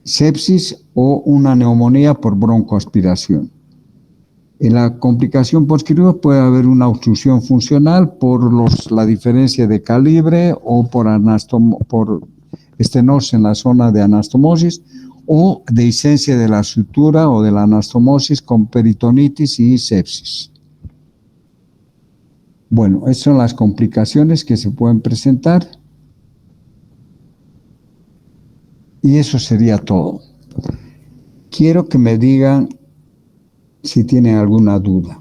sepsis o una neumonía por broncoaspiración. En la complicación posterior puede haber una obstrucción funcional por la diferencia de calibre o por estenosis en la zona de anastomosis o dehiscencia de la sutura o de la anastomosis con peritonitis y sepsis. Bueno, esas son las complicaciones que se pueden presentar. Y eso sería todo. Quiero que me digan si tienen alguna duda.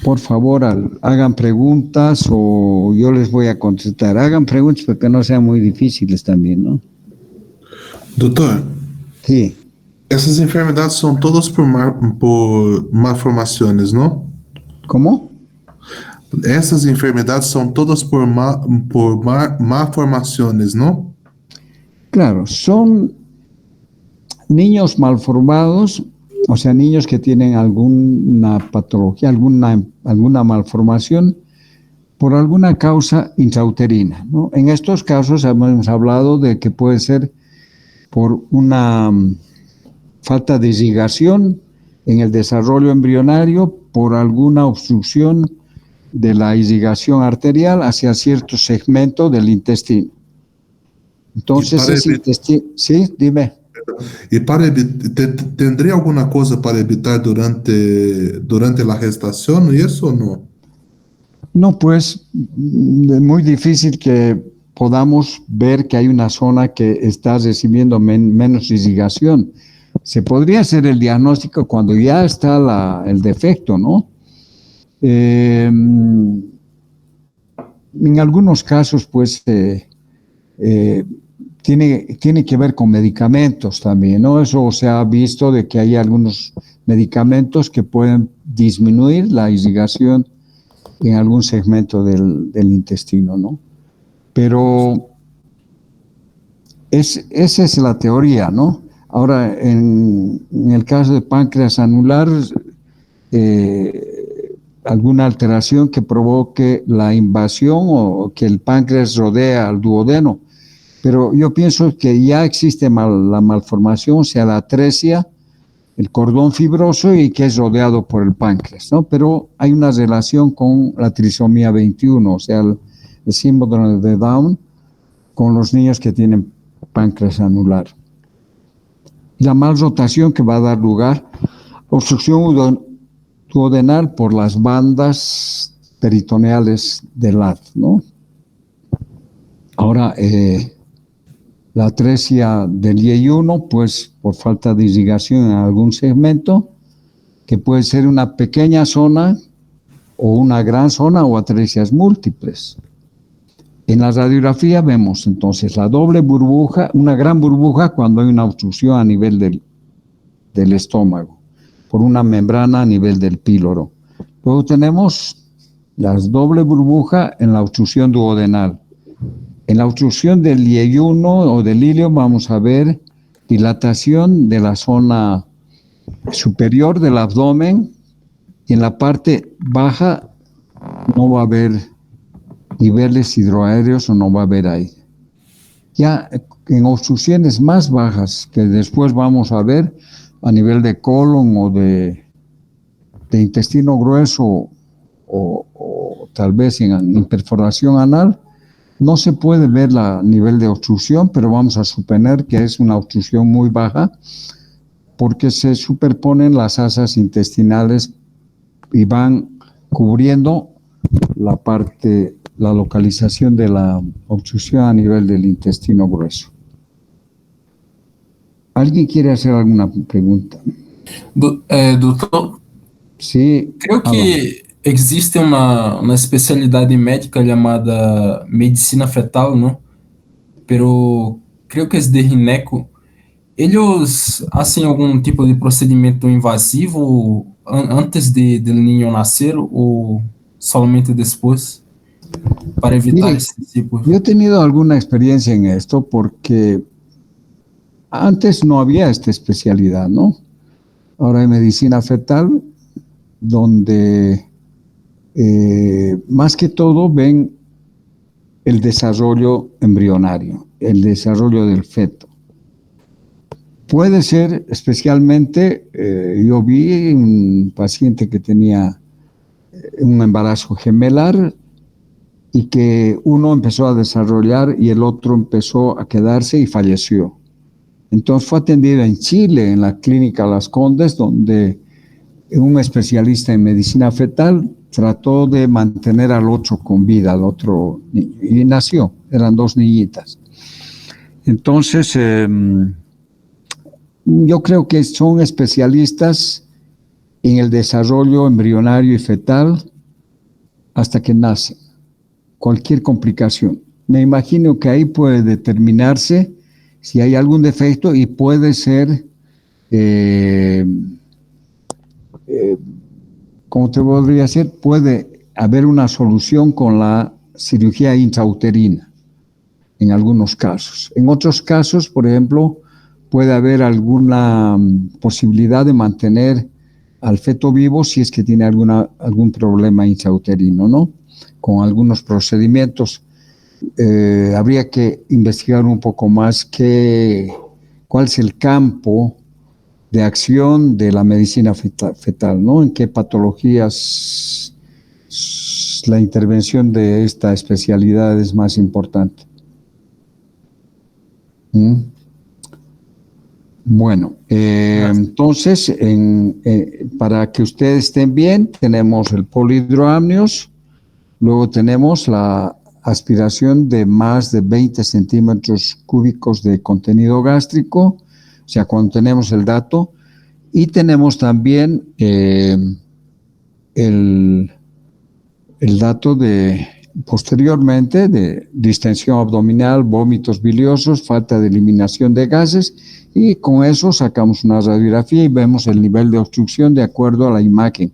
Por favor, hagan preguntas o yo les voy a contestar. Hagan preguntas porque no sean muy difíciles también, ¿no? Doutor, Sí. essas enfermedades são todas por malformações, não? ¿Cómo? Essas enfermedades são todas por malformações, ¿no? Claro, son niños malformados, o sea, niños que tienen alguna patología, alguna malformación por alguna causa intrauterina, ¿no? En estos casos hemos hablado de que puede ser por una falta de irrigación en el desarrollo embrionario, por alguna obstrucción de la irrigación arterial hacia cierto segmento del intestino. Entonces, ese intestino, sí, dime. E tendría alguna cosa para evitar durante la gestación y eso o no? No, pues es muy difícil que podamos ver que hay una zona que está recibiendo menos irrigación. Se podría hacer el diagnóstico cuando ya está el defecto, ¿no? En algunos casos, pues, tiene que ver con medicamentos también, ¿no? Eso se ha visto de que hay algunos medicamentos que pueden disminuir la irrigación en algún segmento del intestino, ¿no? Pero esa es la teoría, ¿no? Ahora, en el caso de páncreas anular, alguna alteración que provoque la invasión o que el páncreas rodea al duodeno. Pero yo pienso que ya existe la malformación, o sea, la atresia, el cordón fibroso y que es rodeado por el páncreas, ¿no? Pero hay una relación con la trisomía 21, o sea, el síndrome de Down con los niños que tienen páncreas anular. Y la malrotación que va a dar lugar a obstrucción duodenal por las bandas peritoneales del LAD, ¿no? Ahora, la atresia del IE1, pues por falta de irrigación en algún segmento, que puede ser una pequeña zona o una gran zona o atresias múltiples. En la radiografía vemos entonces la doble burbuja, una gran burbuja cuando hay una obstrucción a nivel del estómago, por una membrana a nivel del píloro. Luego tenemos la doble burbuja en la obstrucción duodenal. En la obstrucción del IE1 o del ilio vamos a ver dilatación de la zona superior del abdomen y en la parte baja no va a haber niveles hidroaéreos o no va a haber aire. Ya en obstrucciones más bajas que después vamos a ver a nivel de colon o de intestino grueso o tal vez en perforación anal, no se puede ver el nivel de obstrucción, pero vamos a suponer que es una obstrucción muy baja porque se superponen las asas intestinales y van cubriendo la localización de la obstrucción a nivel del intestino grueso. ¿Alguien quiere hacer alguna pregunta? Doutor, Sí, Creo que existe uma especialidade médica chamada medicina fetal, ¿no? Pero creo que es de gineco. Ellos hacen algún tipo de procedimiento invasivo antes del niño nacer o solamente después para evitar mire, ese tipo? yo he tenido alguna experiencia en esto porque antes no había esta especialidad, ¿no? Ahora hay medicina fetal donde más que todo ven el desarrollo embrionario, el desarrollo del feto. Puede ser especialmente, yo vi un paciente que tenía un embarazo gemelar y que uno empezó a desarrollar y el otro empezó a quedarse y falleció. Entonces fue atendida en Chile, en la clínica Las Condes, donde un especialista en medicina fetal trató de mantener al otro con vida, al otro niño, y nació, eran 2 niñitas. Entonces, yo creo que son especialistas en el desarrollo embrionario y fetal hasta que nacen, cualquier complicación. Me imagino que ahí puede determinarse si hay algún defecto y puede ser, ¿cómo te podría decir? Puede haber una solución con la cirugía intrauterina en algunos casos. En otros casos, por ejemplo, puede haber alguna posibilidad de mantener al feto vivo si es que tiene algún problema intrauterino, ¿no? Con algunos procedimientos. Habría que investigar un poco más cuál es el campo de acción de la medicina fetal, ¿no? En qué patologías la intervención de esta especialidad es más importante. Bueno, entonces, para que ustedes estén bien, tenemos el polihidroamnios, luego tenemos la aspiración de más de 20 centímetros cúbicos de contenido gástrico, o sea, cuando tenemos el dato, y tenemos también el dato posteriormente de distensión abdominal, vómitos biliosos, falta de eliminación de gases, y con eso sacamos una radiografía y vemos el nivel de obstrucción de acuerdo a la imagen,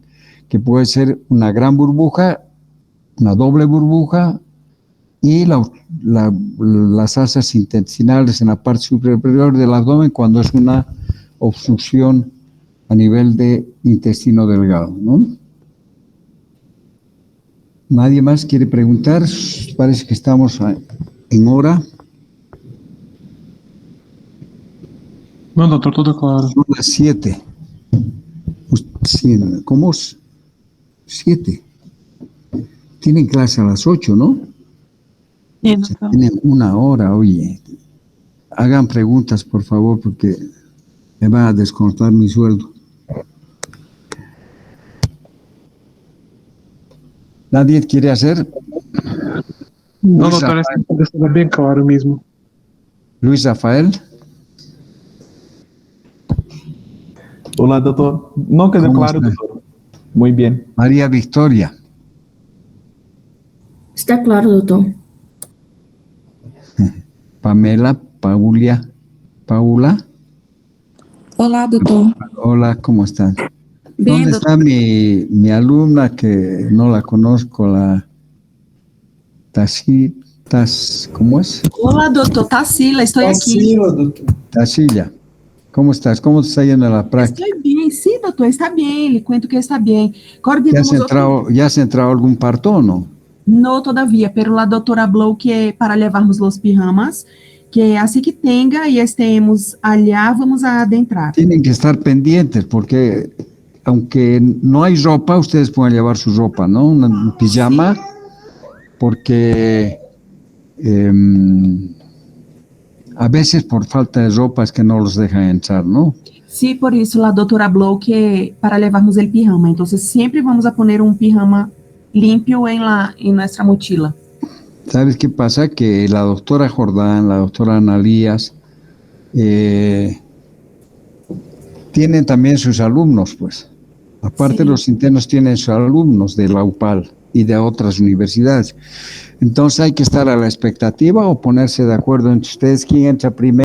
que puede ser una gran burbuja, una doble burbuja, y las asas intestinales en la parte superior del abdomen cuando es una obstrucción a nivel de intestino delgado, ¿no? ¿Nadie más quiere preguntar? Parece que estamos en hora. No, doctor, todo claro. Son las 7. ¿Cómo? 7. Tienen clase a las 8, ¿no? Sí, doctor. Tienen 1 hora, oye. Hagan preguntas, por favor, porque me va a descontar mi sueldo. ¿Nadie quiere hacer? No, Luis doctor, está bien claro mismo. Luis Rafael. Hola, doctor. No quedó ¿Cómo claro, está? doctor. Muy bien. María Victoria. Está claro, doctor. Pamela, Paula. Olá, doutor. Hola, ¿cómo están? Bien, ¿Dónde doutor. está mi alumna que no la conozco, la ¿cómo es? Olá, doutor. Tarsila, estou aqui. Tacilla. ¿Cómo estás? ¿Cómo te está yendo la práctica? Estou bem, sim, doutor, está bem. Lhe cuento que está bem. Coordenamos ¿Ya has entrado algún parto o no? No, todavia, pero a doutora Blow que é para levarmos los pijamas, que assim que tenha e estemos allá, vamos adentrar. Tienen que estar pendientes porque aunque no hay ropa, ustedes pueden llevar su ropa, ¿no? Un pijama, porque a veces por falta de ropa es que no los dejan entrar, ¿no? Sim, por isso a doutora Blow que é para levarmos el pijama. Então, sempre vamos a poner um pijama limpio en nuestra mochila. ¿Sabes qué pasa? Que la doctora Jordán, la doctora Analías, tienen también sus alumnos, pues. Aparte, Sí. los internos tienen sus alumnos de la UPAL y de otras universidades. Entonces hay que estar a la expectativa o ponerse de acuerdo entre ustedes quién entra primero.